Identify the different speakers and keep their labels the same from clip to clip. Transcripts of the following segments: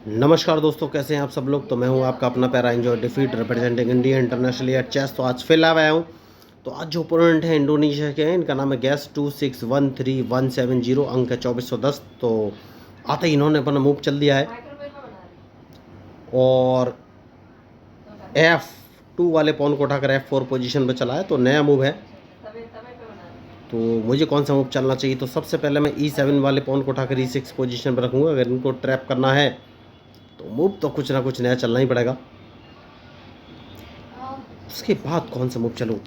Speaker 1: नमस्कार दोस्तों, कैसे हैं आप सब लोग। तो मैं हूं आपका अपना प्यारा enjoy defeat representing India internationally at chess. तो आज फिर आया हूं। तो आज जो ओपोनेंट है इंडोनेशिया के हैं, इनका नाम है गैस 2613-170, अंक है 2410। तो आते ही इन्होंने अपना मूव चल दिया है और F2 वाले पॉन को उठाकर F4 पोजीशन पे चला है। तो नया मूव है। तो मुझे कौन सा मूव चलना चाहिए। तो सबसे पहले मैं E7 वाले पॉन को उठाकर E6 पोजीशन पर रखूँगा। अगर इनको ट्रैप करना है तो मूव तो कुछ ना कुछ नया चलना ही पड़ेगा। उसके बाद कौन सा मूव चलूँ,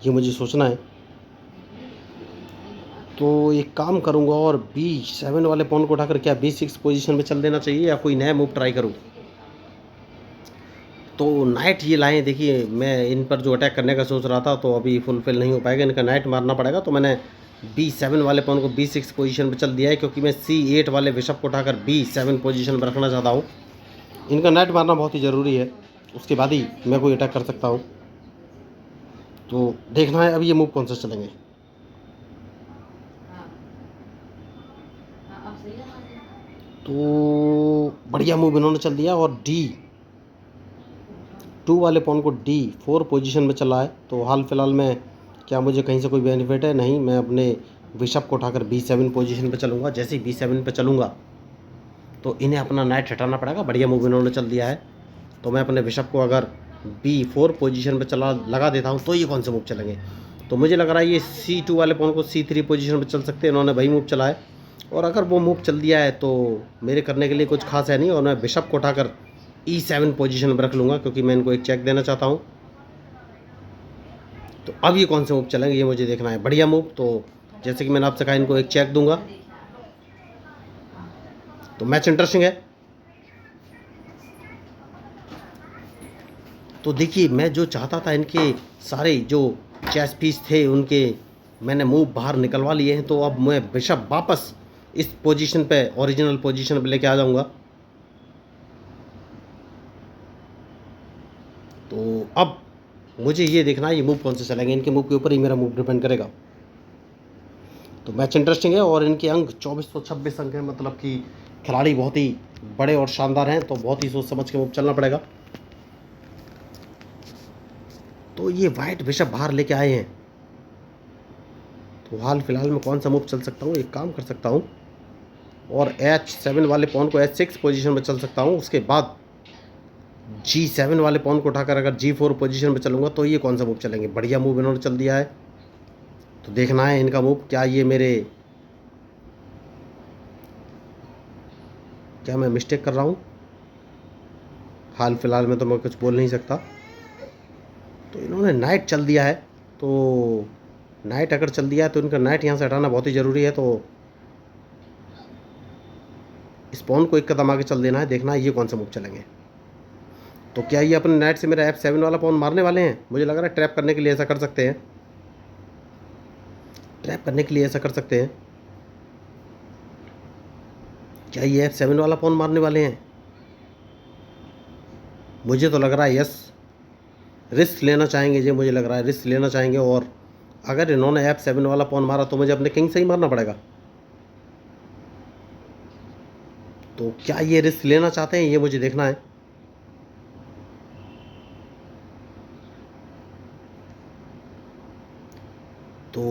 Speaker 1: ये मुझे सोचना है। तो एक काम करूँगा और B7 वाले पॉन को उठाकर क्या B6 पोजीशन में चल देना चाहिए या कोई नया मूव ट्राई करूँ। तो नाइट ये लाए, देखिए मैं इन पर जो अटैक करने का सोच रहा था तो अभी फुलफिल नहीं हो पाएगा, इनका नाइट मारना पड़ेगा। तो मैंने B7 वाले पॉन को B6 पोजीशन पर चल दिया है, क्योंकि मैं C8 वाले बिशप को उठाकर B7 पोजीशन पर रखना चाहता हूँ। इनका नाइट मारना बहुत ही ज़रूरी है, उसके बाद ही मैं कोई अटैक कर सकता हूँ। तो देखना है अब ये मूव कौन सा चलेंगे। तो बढ़िया मूव इन्होंने चल दिया और D2 वाले पॉन को D4 पोजीशन में चला है। तो हाल फिलहाल में क्या मुझे कहीं से कोई बेनिफिट है? नहीं, मैं अपने बिशप को उठाकर B7 पोजीशन पे चलूँगा। जैसे ही B7 पे चलूँगा तो इन्हें अपना नाइट हटाना पड़ेगा। बढ़िया मूव इन्होंने चल दिया है। तो मैं अपने बिशप को अगर B4 पोजीशन पे लगा देता हूँ तो ये कौन से मूव चलेंगे। तो मुझे लग रहा है ये C2 वाले पॉन को C3 पोजीशन पे चल सकते हैं। इन्होंने वही मूव चला है और अगर वो मूव चल दिया है तो मेरे करने के लिए कुछ खास है नहीं, और मैं बिशप को उठाकर E7 पोजीशन पर रख लूँगा, क्योंकि मैं इनको एक चेक देना चाहता हूँ। तो अब ये कौन से मूव चलेंगे ये मुझे देखना है। बढ़िया मूव। तो जैसे कि मैंने आपसे कहा, इनको एक चेक दूंगा। तो मैच इंटरेस्टिंग है। तो देखिए, मैं जो चाहता था, इनके सारे जो चेस पीस थे उनके मैंने मूव बाहर निकलवा लिए हैं। तो अब मैं बिशप वापस इस पोजीशन पे, ओरिजिनल पोजीशन पे लेके आ जाऊंगा। तो अब मुझे ये देखना है ये मूव कौन से चलेंगे। इनके मूव के ऊपर ही मेरा मूव डिपेंड करेगा। तो मैच इंटरेस्टिंग है और इनके अंक 2426 अंक हैं, मतलब कि खिलाड़ी बहुत ही बड़े और शानदार हैं। तो बहुत ही सोच समझ के मूव चलना पड़ेगा। तो ये वाइट बिशप बाहर लेके आए हैं। तो हाल फिलहाल में कौन सा मूव चल सकता हूँ, एक काम कर सकता हूँ और H7 वाले पॉन को H6 पोजीशन में चल सकता हूँ। उसके बाद G7 वाले पॉन को उठाकर अगर G4 पोजीशन पे चलूँगा तो ये कौन सा मूव चलेंगे। बढ़िया मूव इन्होंने चल दिया है। तो देखना है इनका मूव, क्या मैं मिस्टेक कर रहा हूँ। हाल फिलहाल में तो मैं कुछ बोल नहीं सकता। तो इन्होंने नाइट चल दिया है। तो नाइट अगर चल दिया है तो इनका नाइट यहाँ से हटाना बहुत ही ज़रूरी है। तो इस पॉन को एक कदम आगे चल देना है। देखना है ये कौन सा मूव चलेंगे। तो क्या ये अपने नाइट से मेरा F7 वाला पॉन मारने वाले हैं। मुझे लग रहा है ट्रैप करने के लिए ऐसा कर सकते हैं। क्या ये F7 वाला पॉन मारने वाले हैं। मुझे तो लग रहा है यस, रिस्क लेना चाहेंगे ये। मुझे लग रहा है रिस्क लेना चाहेंगे और अगर इन्होंने F7 वाला पॉन मारा तो मुझे अपने किंग से ही मारना पड़ेगा। तो क्या ये रिस्क लेना चाहते हैं, ये मुझे देखना है। तो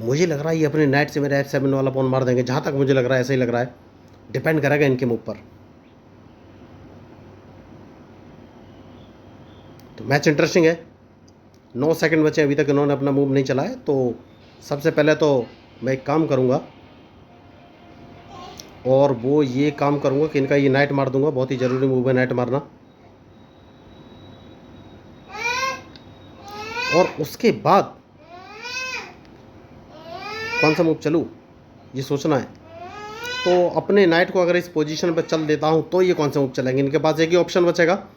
Speaker 1: मुझे लग रहा है ये अपने नाइट से मेरा F7 वाला पॉन मार देंगे। जहाँ तक मुझे लग रहा है ऐसा ही लग रहा है। डिपेंड करेगा इनके मूव पर। तो मैच इंटरेस्टिंग है। 9 सेकंड बचे, अभी तक इन्होंने अपना मूव नहीं चलाया। तो सबसे पहले तो मैं एक काम करूँगा और वो ये काम करूँगा कि इनका ये नाइट मार दूंगा। बहुत ही ज़रूरी मूव है नाइट मारना। और उसके बाद कौन सा मूव चलूँ ये सोचना है। तो अपने नाइट को अगर इस पोजीशन पर चल देता हूँ तो ये कौन सा मूव चलेंगे। इनके पास एक ही ऑप्शन बचेगा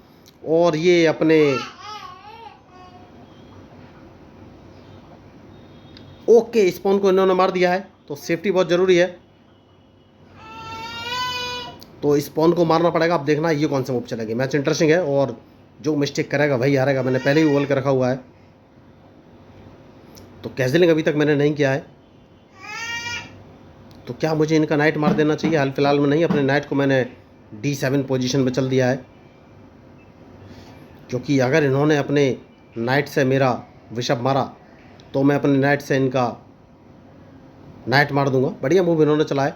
Speaker 1: और ये अपने ओके स्पॉन को इन्होंने मार दिया है। तो सेफ्टी बहुत ज़रूरी है। तो स्पॉन को मारना पड़ेगा। अब देखना ये कौन सा मूव चलेंगे। मैच इंटरेस्टिंग है और जो मिस्टेक करेगा वही हारेगा। मैंने पहले ही बोल के रखा हुआ है। तो कैजलिंग अभी तक मैंने नहीं किया है। तो क्या मुझे इनका नाइट मार देना चाहिए। हाल फिलहाल में नहीं, अपने नाइट को मैंने D7 पोजीशन पे चल दिया है, क्योंकि अगर इन्होंने अपने नाइट से मेरा बिशप मारा तो मैं अपने नाइट से इनका नाइट मार दूंगा। बढ़िया मूव इन्होंने चलाया।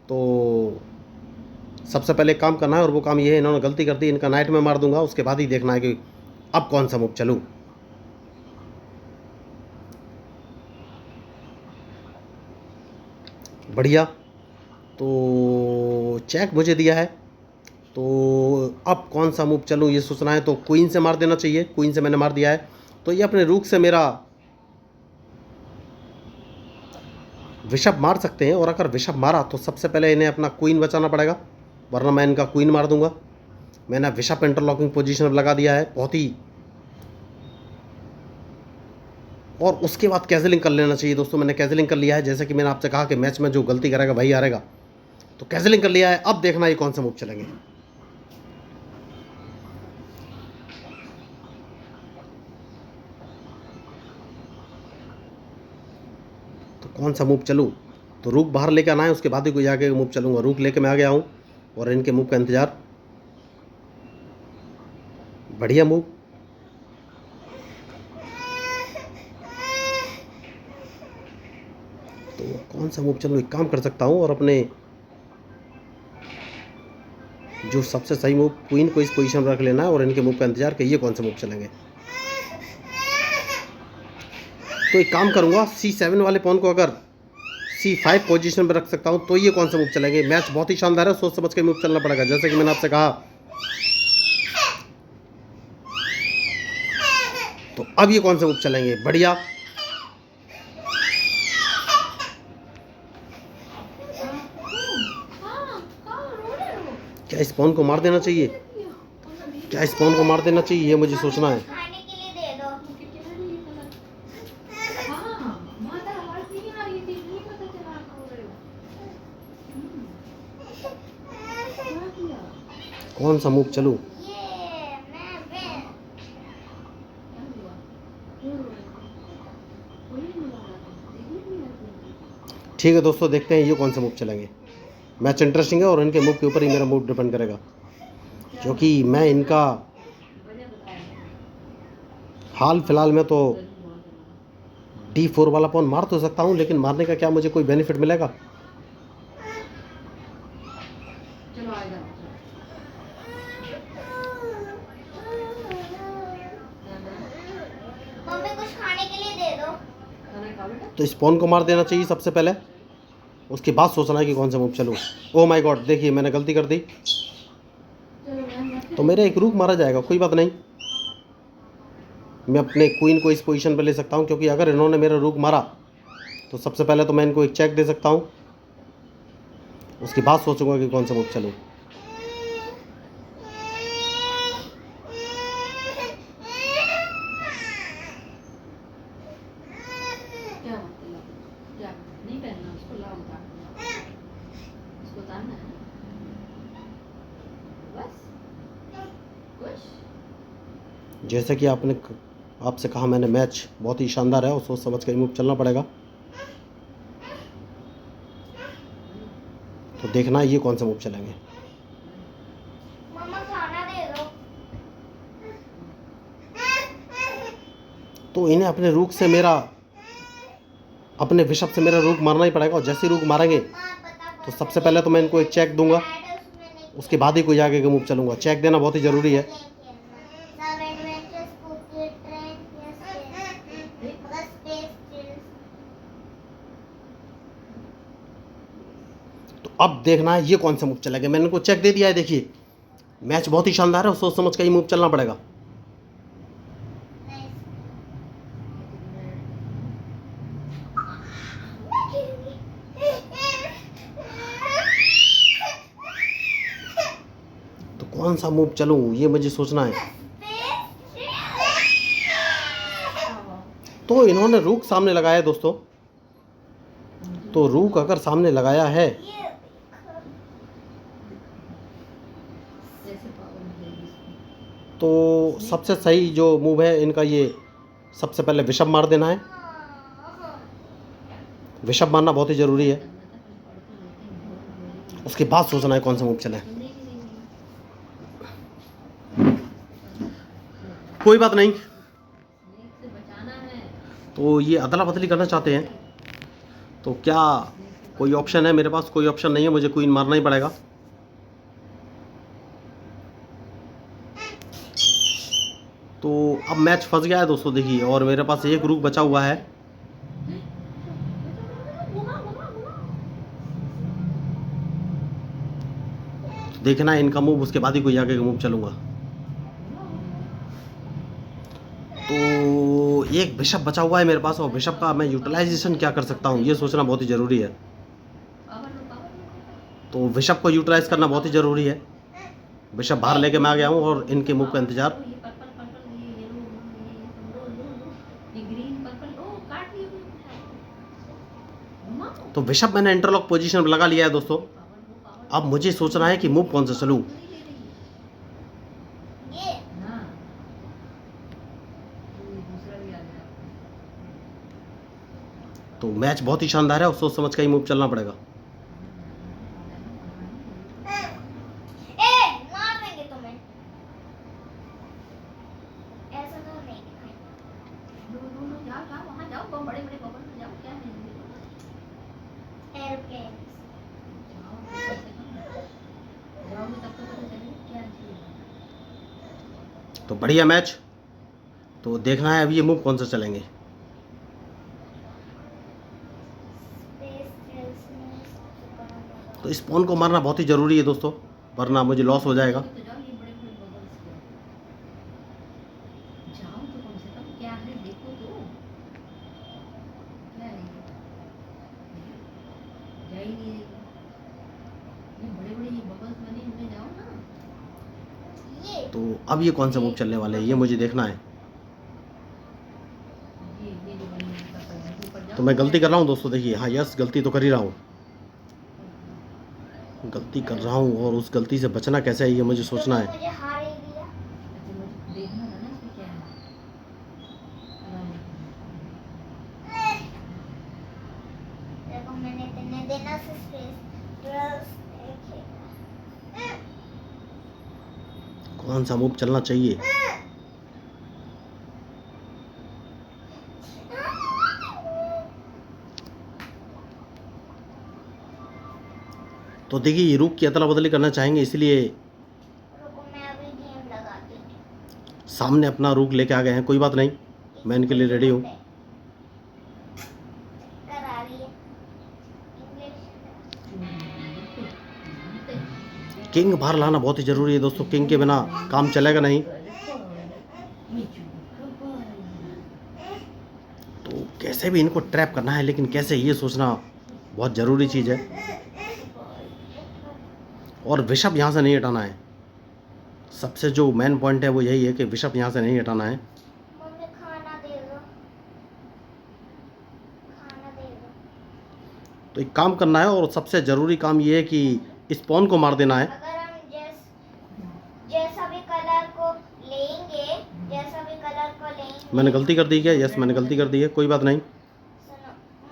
Speaker 1: तो सबसे पहले एक काम करना है और वो काम ये है, इन्होंने गलती कर दी, इनका नाइट में मार दूंगा, उसके बाद ही देखना है कि अब कौन सा मूव चलूँ। बढ़िया, तो चेक मुझे दिया है, तो अब कौन सा मूव चलूँ ये सोचना है। तो क्वीन से मार देना चाहिए, क्वीन से मैंने मार दिया है, तो ये अपने रूक से मेरा बिशप मार सकते हैं, और अगर बिशप मारा तो सबसे पहले इन्हें अपना क्वीन बचाना पड़ेगा, वरना मैं इनका क्वीन मार दूंगा। मैंने बिशप इंटरलॉकिंग पोजीशन पर लगा दिया है बहुत ही, और उसके बाद कैजलिंग कर लेना चाहिए दोस्तों। मैंने कैजलिंग कर लिया है, जैसे कि मैंने आपसे कहा कि मैच में जो गलती करेगा वही हारेगा, तो कैजलिंग कर लिया है। अब देखना ये कौन सा मूव चलेंगे। तो कौन सा मूव चलूँ, तो रूक बाहर लेके आना है, उसके बाद ही कोई आगे मूव चलूँगा। रूक लेके मैं आ गया हूँ और इनके मूव का इंतज़ार। बढ़िया मूव, तो कौन सा मूव चलूँ, एक काम कर सकता हूँ और अपने जो सबसे सही मूव, क्वीन को इस पोजीशन पर रख लेना है और इनके मूव का इंतजार कि ये कौन सा मूव चलेंगे। तो एक काम करूँगा, C7 वाले पॉन को अगर C5 पोजीशन पर रख सकता हूँ तो ये कौन सा मूव चलेंगे। मैच बहुत ही शानदार है, सोच समझ के मूव चलना पड़ेगा, जैसे कि मैंने आपसे कहा। तो अब ये कौन सा मूव चलेंगे। बढ़िया, क्या इस पॉन को मार देना चाहिए, क्या इस पॉन को मार देना चाहिए, ये मुझे सोचना है। कौन सा मूव चलूँ, ठीक है दोस्तों, देखते हैं ये कौन सा मूव चलेंगे। मैच इंटरेस्टिंग है और इनके मूव के ऊपर ही मेरा मूव डिपेंड करेगा, क्योंकि मैं इनका हाल फिलहाल में तो D4 वाला पॉन मार तो सकता हूँ, लेकिन मारने का क्या मुझे कोई बेनिफिट मिलेगा। तो इस पॉन को मार देना चाहिए सबसे पहले, उसके बाद सोचना है कि कौन सा मूव चलूँ। ओह माय गॉड, देखिए मैंने गलती कर दी, तो मेरा एक रूक मारा जाएगा, कोई बात नहीं। मैं अपने क्वीन को इस पोजीशन पर ले सकता हूँ, क्योंकि अगर इन्होंने मेरा रूक मारा तो सबसे पहले तो मैं इनको एक चेक दे सकता हूँ, उसके बाद सोचूंगा कि कौन सा मूव चलूँ। जैसे कि आपसे कहा मैंने, मैच बहुत ही शानदार है और सोच समझ कर मूव चलना पड़ेगा। तो देखना ये कौन सा मूव चलेंगे।
Speaker 2: मम्मा खाना दे दो।
Speaker 1: तो इन्हें अपने रूक से मेरा, अपने बिशप से मेरा रूक मारना ही पड़ेगा, और जैसे रूक मारेंगे तो सबसे पहले तो मैं इनको एक चेक दूंगा, उसके बाद ही कोई आगे का मूव चलूंगा। चेक देना बहुत ही ज़रूरी है। तो अब देखना है ये कौन सा मूव चलेगा। मैंने इनको चेक दे दिया है, देखिए मैच बहुत ही शानदार है और सोच समझ कर ही मूव चलना पड़ेगा। तो कौन सा मूव चलूं ये मुझे सोचना है। तो इन्होंने रूक सामने लगाया है दोस्तों, तो रूक अगर सामने लगाया है तो सबसे सही जो मूव है इनका, ये सबसे पहले बिशप मार देना है। बिशप मारना बहुत ही ज़रूरी है, उसके बाद सोचना है कौन सा मूव चले। कोई बात नहीं। तो ये अदला बदली करना चाहते हैं, तो क्या कोई ऑप्शन है? मेरे पास कोई ऑप्शन नहीं है, मुझे क्वीन मारना ही पड़ेगा। तो अब मैच फंस गया है दोस्तों देखिए, और मेरे पास एक रूक बचा हुआ है। देखना है इनका मूव, उसके बाद ही कोई आगे का मूव चलूंगा। तो एक बिशप बचा हुआ है मेरे पास, और बिशप का मैं यूटिलाइजेशन क्या कर सकता हूँ ये सोचना बहुत ही ज़रूरी है। तो बिशप को यूटिलाइज करना बहुत ही ज़रूरी है। बिशप बाहर लेके मैं आ गया हूँ और इनके मूव का इंतज़ार। तो बिशप मैंने इंटरलॉक पोजीशन पर लगा लिया है दोस्तों। अब मुझे सोचना है कि मूव कौन सा चलूँ। तो मैच बहुत ही शानदार है और सोच समझ कर ही मूव चलना पड़ेगा। तो बढ़िया मैच। तो देखना है अभी ये मूव कौन सा चलेंगे। तो इस पॉन को मारना बहुत ही ज़रूरी है दोस्तों, वरना मुझे लॉस हो जाएगा। तो अब ये कौन सा मूव चलने वाले हैं ये मुझे देखना है। तो मैं गलती कर रहा हूँ दोस्तों देखिए, हाँ यस गलती तो कर ही रहा हूँ, गलती कर रहा हूँ, और उस गलती से बचना कैसे है ये मुझे सोचना है। कौन सा मूव चलना चाहिए। तो देखिए ये रूक की अदला बदली करना चाहेंगे, इसलिए सामने अपना रूक लेके आ गए हैं। कोई बात नहीं, मैं इनके लिए रेडी हूँ। किंग बाहर लाना बहुत ही ज़रूरी है दोस्तों, किंग के बिना काम चलेगा नहीं। तो कैसे भी इनको ट्रैप करना है, लेकिन कैसे ये सोचना बहुत ज़रूरी चीज़ है। और बिशप यहाँ से नहीं हटाना है, सबसे जो मेन पॉइंट है वो यही है कि बिशप यहाँ से नहीं हटाना है। तो एक काम करना है, और सबसे ज़रूरी काम ये है कि इस पॉन को मार देना है।
Speaker 2: अगर हम जैसा भी कलर को लेंगे,
Speaker 1: मैंने गलती कर दी क्या? यस मैंने गलती कर दी है, कोई बात नहीं।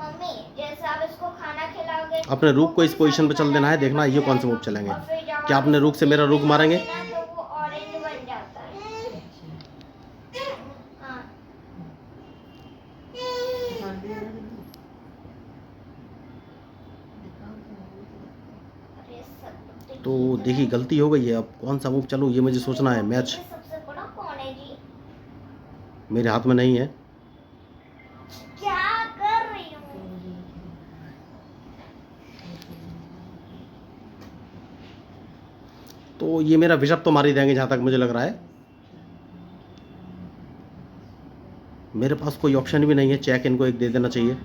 Speaker 2: मम्मी जैसे आप इसको खाना खिलाओगे,
Speaker 1: अपने रूक को इस पोजीशन पे चल देना है। देखना ये कौन से मूव चलेंगे। क्या अपने रूक से मेरा रूक मारेंगे?
Speaker 2: तो वो ऑरेंज बन जाता है। हाँ।
Speaker 1: तो देखिए गलती हो गई है, अब कौन सा मूव चलूँ ये मुझे सोचना है। मैच
Speaker 2: सबसे बड़ा कौन है जी?
Speaker 1: मेरे हाथ में नहीं है।
Speaker 2: क्या कर रही हूँ?
Speaker 1: तो ये मेरा बिशप तो मार ही देंगे जहाँ तक मुझे लग रहा है। मेरे पास कोई ऑप्शन भी नहीं है, चेक इनको एक दे देना चाहिए।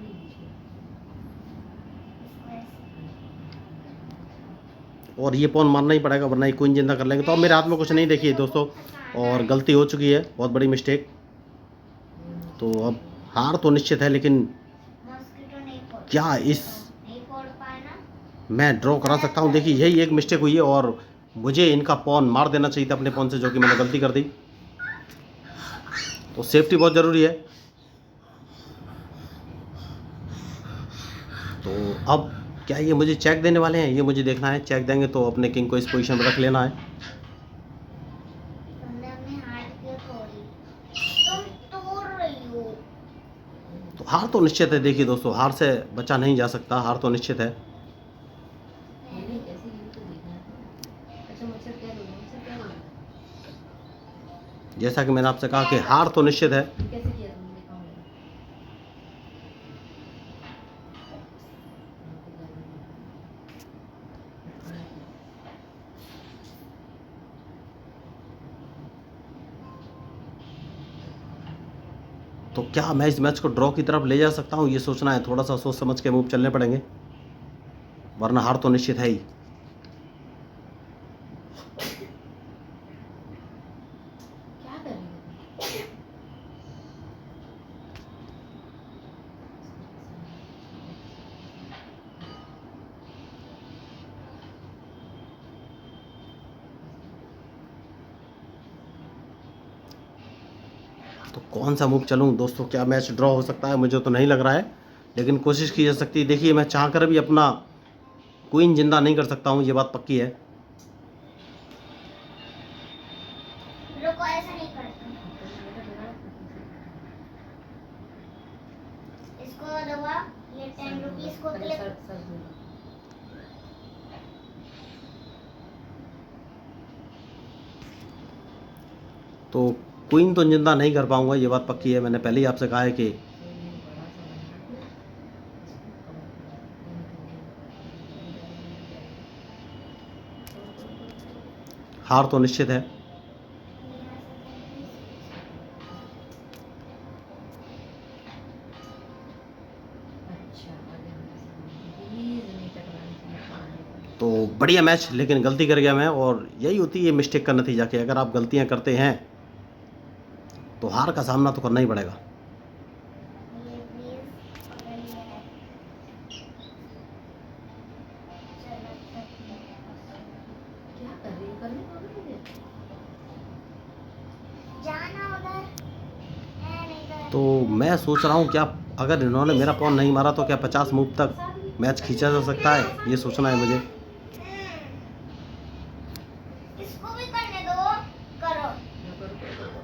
Speaker 1: और ये पॉन मारना ही पड़ेगा, वरना ये क्वीन जिंदा कर लेंगे। तो अब मेरे हाथ में कुछ नहीं देखिए दोस्तों, और गलती हो चुकी है, बहुत बड़ी मिस्टेक। तो अब हार तो निश्चित है, लेकिन क्या इस मैं ड्रॉ करा सकता हूँ? देखिए यही एक मिस्टेक हुई है, और मुझे इनका पॉन मार देना चाहिए था अपने पॉन से, जो कि मैंने गलती कर दी। तो सेफ्टी बहुत ज़रूरी है। तो अब क्या ये मुझे चेक देने वाले हैं ये मुझे देखना है। चेक देंगे तो अपने किंग को इस पोजीशन पर रख लेना है। हार तो निश्चित है। देखिए दोस्तों, हार से बचा नहीं जा सकता, हार तो निश्चित है।
Speaker 3: नहीं कैसे ये भी तो देखना है। अच्छा मच्छर क्या लोगे, मच्छर क्या लोगे?
Speaker 1: जैसा कि मैंने आपसे कहा कि हार तो निश्चित है।
Speaker 3: कैसे किया तुमने, दिखाओ मुझे।
Speaker 1: तो क्या मैं इस मैच को ड्रॉ की तरफ ले जा सकता हूँ, ये सोचना है। थोड़ा सा सोच समझ के मूव चलने पड़ेंगे, वरना हार तो निश्चित है ही।
Speaker 3: क्या कर रही हो तुम?
Speaker 1: तो कौन सा मूव चलूँ दोस्तों, क्या मैच ड्रॉ हो सकता है? मुझे तो नहीं लग रहा है, लेकिन कोशिश की जा सकती है। देखिए, मैं चाह कर भी अपना क्वीन जिंदा नहीं कर सकता हूँ, ये बात पक्की है।
Speaker 2: रुको, ऐसा नहीं करते। इसको दवा, ये 10 रुपीस को
Speaker 3: अरे
Speaker 2: क्लिक।
Speaker 3: सर सर दूंगा।
Speaker 1: तो क्वीन तो जिंदा नहीं कर पाऊंगा, ये बात पक्की है। मैंने पहले ही आपसे कहा है कि हार तो निश्चित है। तो बढ़िया मैच, लेकिन गलती कर गया मैं, और यही होती है मिस्टेक का नतीजा कि अगर आप गलतियां करते हैं तो हार का सामना तो करना ही पड़ेगा।
Speaker 2: ये प्लीज पकड़ लिया है। चलो,
Speaker 3: क्या कर रही हो, करने दो ना मुझे।
Speaker 2: जाना उधर है नहीं कर।
Speaker 1: तो मैं सोच रहा हूँ, क्या अगर इन्होंने मेरा पॉन नहीं मारा तो क्या 50 मूव तक मैच खींचा जा सकता है, ये सोचना है मुझे।
Speaker 2: इसको भी करने दो। करो।
Speaker 3: रुको, रुको, रुको।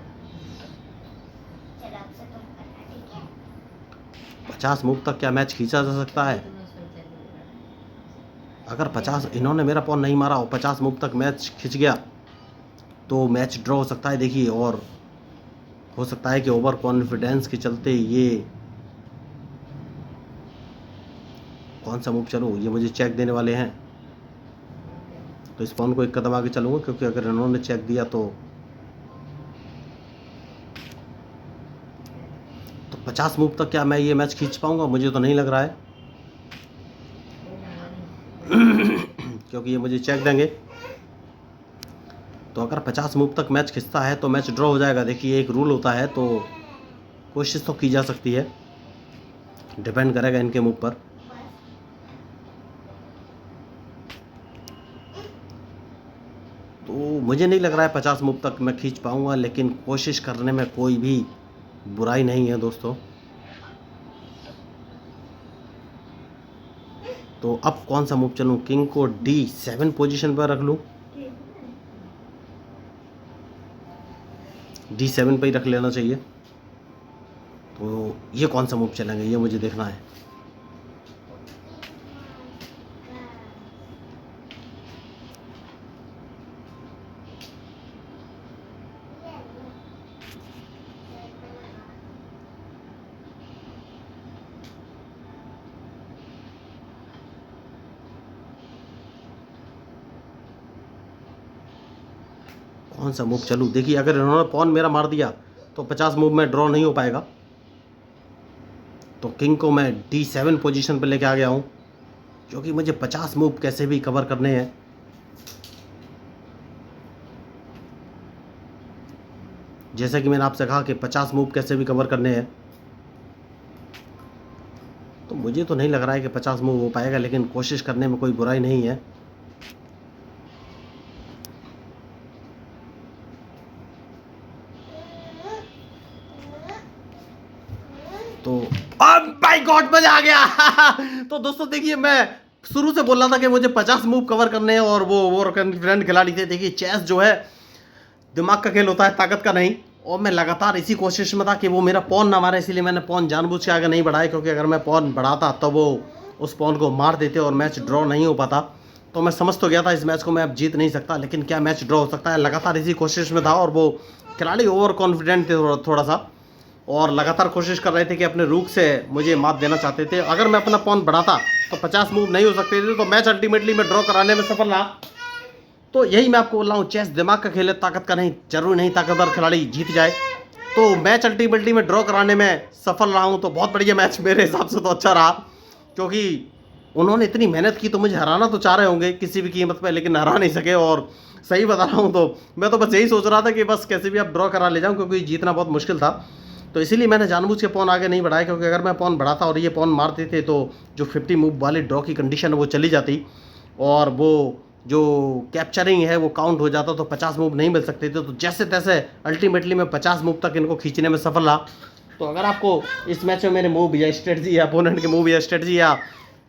Speaker 2: चलो, अब से तुम करना, ठीक है?
Speaker 1: 50 मूव तक क्या मैच खींचा जा सकता है?
Speaker 3: तुमने उसको विचार किया।
Speaker 1: अगर 50 इन्होंने मेरा पॉन नहीं मारा और 50 मूव तक मैच खिंच गया तो मैच ड्रॉ हो सकता है। देखिए, और हो सकता है कि ओवर कॉन्फिडेंस के चलते ये कौन सा मूव चलूँ, ये मुझे चेक देने वाले हैं। तो इस पॉन को एक कदम आगे चलूँगा, क्योंकि अगर इन्होंने चेक दिया तो 50 मूव तक क्या मैं ये मैच खींच पाऊंगा, मुझे तो नहीं लग रहा है। क्योंकि ये मुझे चेक देंगे। तो अगर 50 मूव तक मैच खिंचता है तो मैच ड्रॉ हो जाएगा। देखिए, एक रूल होता है, तो कोशिश तो की जा सकती है, डिपेंड करेगा इनके मूव पर। तो मुझे नहीं लग रहा है 50 मूव तक मैं खींच पाऊंगा, लेकिन कोशिश करने में कोई भी बुराई नहीं है दोस्तों। तो अब कौन सा मूव चलूं? किंग को D7 पोजीशन पर रख लूं, D7 पे ही रख लेना चाहिए। तो ये कौन सा मूव चलेंगे, ये मुझे देखना है। कौन सा मूव चलूं? देखिए, अगर इन्होंने पॉन मेरा मार दिया तो 50 मूव में ड्रॉ नहीं हो पाएगा। तो किंग को मैं D7 पोजीशन पे लेके आ गया हूं, क्योंकि मुझे 50 मूव कैसे भी कवर करने हैं। जैसे कि मैंने आपसे कहा कि 50 मूव कैसे भी कवर करने हैं। तो मुझे तो नहीं लग रहा है कि 50 मूव हो पाएगा, लेकिन कोशिश करने में कोई बुराई नहीं है। तो माय गॉड, मजा आ गया। तो दोस्तों देखिए, मैं शुरू से बोल रहा था कि मुझे 50 मूव कवर करने हैं, और वो कॉन्फिडेंट खिलाड़ी थे। देखिए, चेस जो है दिमाग का खेल होता है, ताकत का नहीं। और मैं लगातार इसी कोशिश में था कि वो मेरा पॉन ना मारे, इसीलिए मैंने पॉन जानबूझ के आगे नहीं बढ़ाया, क्योंकि अगर मैं पॉन बढ़ाता तो वो उस पॉन को मार देते और मैच ड्रॉ नहीं हो पाता। तो मैं समझ तो गया था इस मैच को मैं अब जीत नहीं सकता, लेकिन क्या मैच ड्रॉ हो सकता है, लगातार इसी कोशिश में था। और वो खिलाड़ी ओवर कॉन्फिडेंट थे थोड़ा सा, और लगातार कोशिश कर रहे थे कि अपने रूक से मुझे मात देना चाहते थे। अगर मैं अपना पॉन बढ़ाता तो 50 मूव नहीं हो सकते थे, तो मैच अल्टीमेटली मैं ड्रॉ कराने में सफल रहा। तो यही मैं आपको बोल रहा हूँ, चेस दिमाग का खेल है, ताकत का नहीं। जरूरी नहीं ताकतवर खिलाड़ी जीत जाए। तो मैच अल्टीमेटली में ड्रॉ कराने में सफल रहा हूँ। तो बहुत बढ़िया मैच मेरे हिसाब से तो अच्छा रहा, क्योंकि उन्होंने इतनी मेहनत की, तो मुझे हराना तो चाह रहे होंगे किसी भी कीमत पे, लेकिन हरा नहीं सके। और सही बता रहा हूँ, तो मैं तो बस यही सोच रहा था कि बस कैसे भी आप ड्रॉ करा ले जाऊँ, क्योंकि जीतना बहुत मुश्किल था। तो इसीलिए मैंने जानबूझ के पॉन आगे नहीं बढ़ाया, क्योंकि अगर मैं पॉन बढ़ाता और ये पॉन मारते थे तो जो 50 मूव वाली ड्रॉ की कंडीशन है वो चली जाती, और वो जो कैप्चरिंग है वो काउंट हो जाता, तो 50 मूव नहीं मिल सकते थे। तो जैसे तैसे अल्टीमेटली मैं 50 मूव तक इनको खींचने में सफल रहा। तो अगर आपको इस मैच में मेरे मूव या स्ट्रेटजी या अपोनेंट के मूव या स्ट्रेटजी या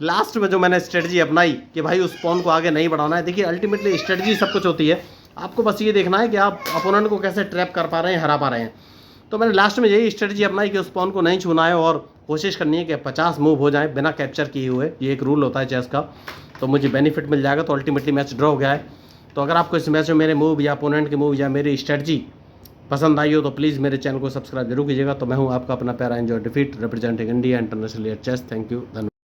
Speaker 1: लास्ट में जो मैंने स्ट्रेटजी अपनाई कि भाई उस पॉन को आगे नहीं बढ़ाना है, देखिए अल्टीमेटली स्ट्रेटजी सब कुछ होती है, आपको बस ये देखना है कि आप अपोनेंट को कैसे ट्रैप कर पा रहे हैं, हरा पा रहे हैं। तो मैंने लास्ट में यही स्ट्रेटजी अपनाई कि उस पॉन को नहीं छूना है और कोशिश करनी है कि 50 मूव हो जाए बिना कैप्चर किए हुए। ये एक रूल होता है चेस का, तो मुझे बेनिफिट मिल जाएगा। तो अल्टीमेटली मैच ड्रॉ हो गया है। तो अगर आपको इस मैच में मेरे मूव या अपोनेंट के मूव या मेरी स्ट्रेटजी पसंद आई हो तो प्लीज़ मेरे चैनल को सब्सक्राइब जरूर कीजिएगा। तो मैं हूँ आपका अपना प्यारा enjoy defeat, representing India international chess. Thank you, धन्यवाद।